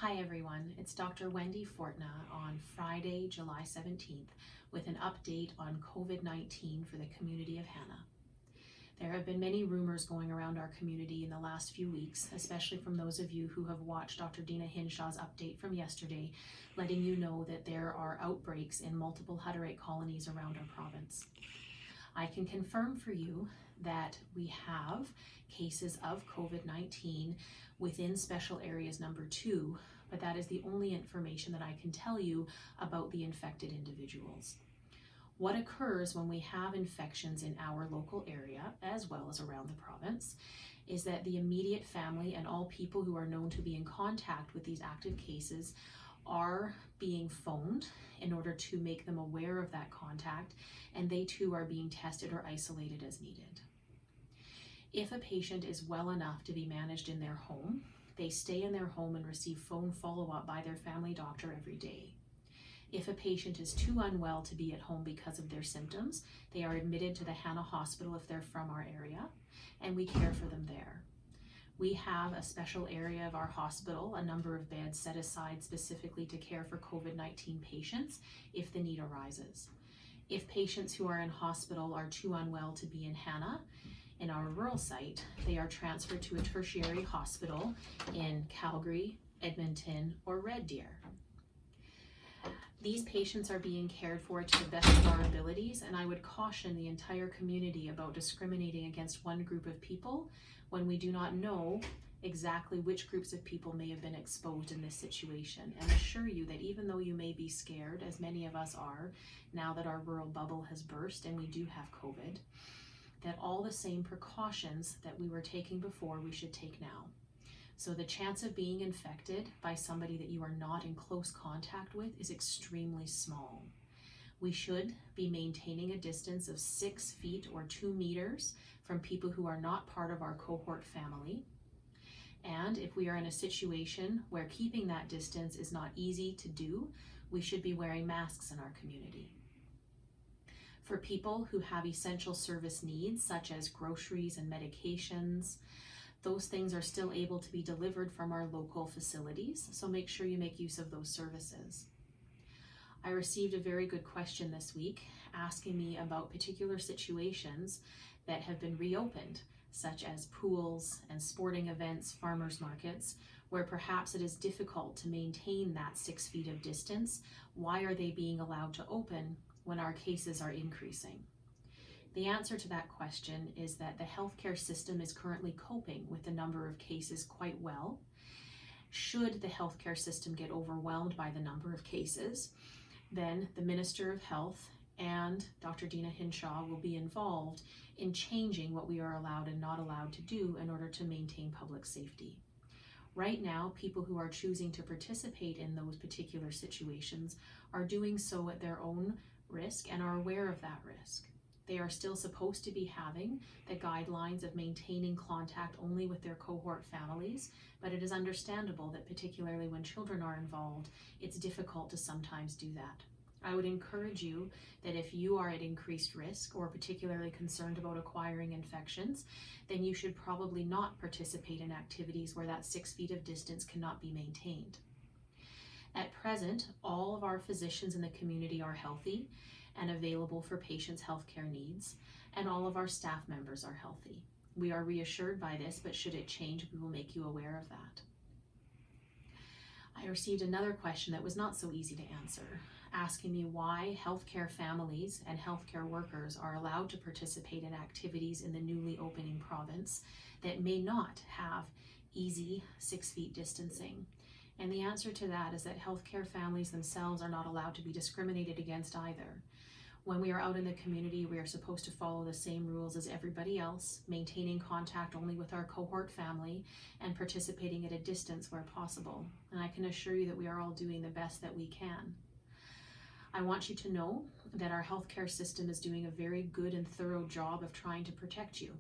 Hi everyone, it's Dr. Wendy Fortna on Friday, July 17th with an update on COVID-19 for the community of Hanna. There have been many rumors going around our community in the last few weeks, especially from those of you who have watched Dr. Dina Hinshaw's update from yesterday, letting you know that there are outbreaks in multiple Hutterite colonies around our province. I can confirm for you that we have cases of COVID-19 within special areas number 2, but that is the only information that I can tell you about the infected individuals. What occurs when we have infections in our local area, as well as around the province, is that the immediate family and all people who are known to be in contact with these active cases are being phoned in order to make them aware of that contact, and they too are being tested or isolated as needed. If a patient is well enough to be managed in their home, they stay in their home and receive phone follow-up by their family doctor every day. If a patient is too unwell to be at home because of their symptoms, they are admitted to the Hanna Hospital if they're from our area, and we care for them there. We have a special area of our hospital, a number of beds set aside specifically to care for COVID-19 patients if the need arises. If patients who are in hospital are too unwell to be in Hanna, in our rural site, they are transferred to a tertiary hospital in Calgary, Edmonton, or Red Deer. These patients are being cared for to the best of our abilities, and I would caution the entire community about discriminating against one group of people when we do not know exactly which groups of people may have been exposed in this situation, and assure you that even though you may be scared, as many of us are, now that our rural bubble has burst and we do have COVID, that all the same precautions that we were taking before we should take now. So the chance of being infected by somebody that you are not in close contact with is extremely small. We should be maintaining a distance of 6 feet or 2 meters from people who are not part of our cohort family. And if we are in a situation where keeping that distance is not easy to do, we should be wearing masks in our community. For people who have essential service needs, such as groceries and medications, those things are still able to be delivered from our local facilities, so make sure you make use of those services. I received a very good question this week asking me about particular situations that have been reopened, such as pools and sporting events, farmers markets, where perhaps it is difficult to maintain that 6 feet of distance. Why are they being allowed to open when our cases are increasing? The answer to that question is that the healthcare system is currently coping with the number of cases quite well. Should the healthcare system get overwhelmed by the number of cases, then the Minister of Health and Dr. Dina Hinshaw will be involved in changing what we are allowed and not allowed to do in order to maintain public safety. Right now, people who are choosing to participate in those particular situations are doing so at their own risk and are aware of that risk. They are still supposed to be having the guidelines of maintaining contact only with their cohort families, but it is understandable that particularly when children are involved, it's difficult to sometimes do that. I would encourage you that if you are at increased risk or particularly concerned about acquiring infections, then you should probably not participate in activities where that 6 feet of distance cannot be maintained. At present, all of our physicians in the community are healthy and available for patients' healthcare needs, and all of our staff members are healthy. We are reassured by this, but should it change, we will make you aware of that. I received another question that was not so easy to answer, asking me why healthcare families and healthcare workers are allowed to participate in activities in the newly opening province that may not have easy 6 feet distancing. And the answer to that is that healthcare families themselves are not allowed to be discriminated against either. When we are out in the community, we are supposed to follow the same rules as everybody else, maintaining contact only with our cohort family and participating at a distance where possible. And I can assure you that we are all doing the best that we can. I want you to know that our healthcare system is doing a very good and thorough job of trying to protect you.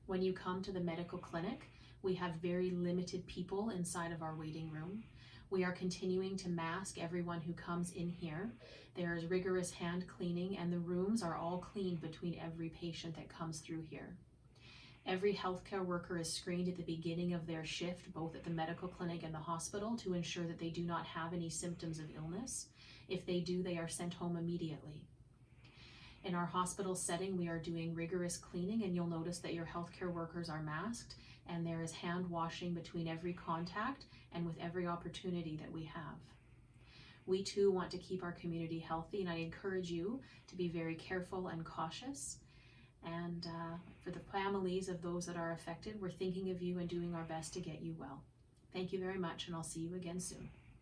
When you come to the medical clinic, we have very limited people inside of our waiting room. We are continuing to mask everyone who comes in here. There is rigorous hand cleaning, and the rooms are all cleaned between every patient that comes through here. Every healthcare worker is screened at the beginning of their shift, both at the medical clinic and the hospital, to ensure that they do not have any symptoms of illness. If they do, they are sent home immediately. In our hospital setting, we are doing rigorous cleaning, and you'll notice that your healthcare workers are masked, and there is hand washing between every contact and with every opportunity that we have. We too want to keep our community healthy, and I encourage you to be very careful and cautious. And for the families of those that are affected, we're thinking of you and doing our best to get you well. Thank you very much, and I'll see you again soon.